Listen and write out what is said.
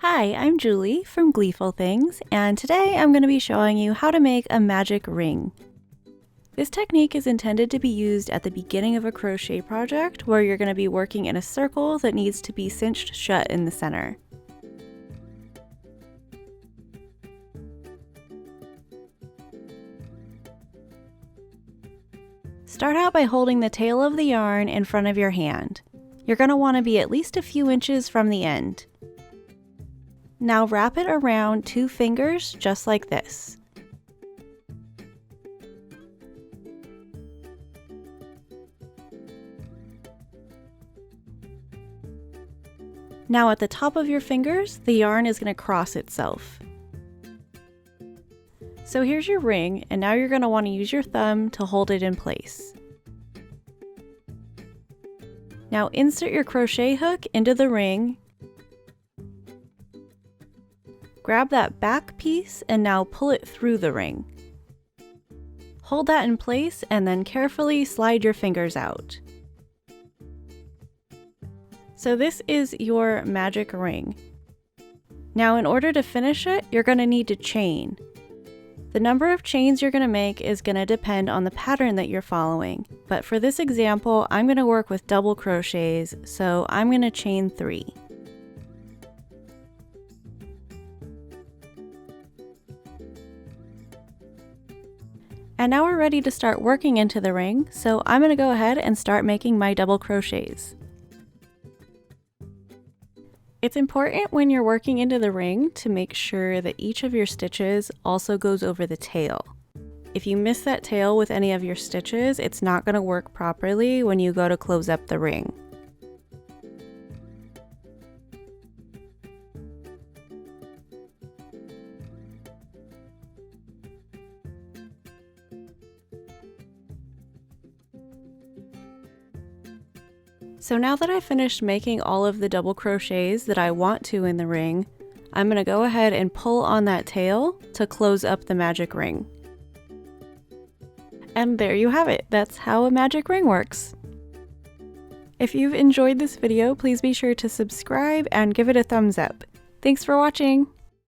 Hi, I'm Julie from Gleeful Things, and today I'm going to be showing you how to make a magic ring. This technique is intended to be used at the beginning of a crochet project where you're going to be working in a circle that needs to be cinched shut in the center. Start out by holding the tail of the yarn in front of your hand. You're going to want to be at least a few inches from the end. Now wrap it around 2 fingers just like this. Now at the top of your fingers, the yarn is going to cross itself. So here's your ring, and now you're going to want to use your thumb to hold it in place. Now insert your crochet hook into the ring. Grab that back piece and now pull it through the ring. Hold that in place and then carefully slide your fingers out. So this is your magic ring. Now in order to finish it, you're going to need to chain. The number of chains you're going to make is going to depend on the pattern that you're following, but for this example, I'm going to work with double crochets, so I'm going to chain 3. And now we're ready to start working into the ring, so I'm going to go ahead and start making my double crochets. It's important when you're working into the ring to make sure that each of your stitches also goes over the tail. If you miss that tail with any of your stitches, it's not going to work properly when you go to close up the ring. So now that I've finished making all of the double crochets that I want to in the ring, I'm going to go ahead and pull on that tail to close up the magic ring. And there you have it. That's how a magic ring works. If you've enjoyed this video, please be sure to subscribe and give it a thumbs up. Thanks for watching!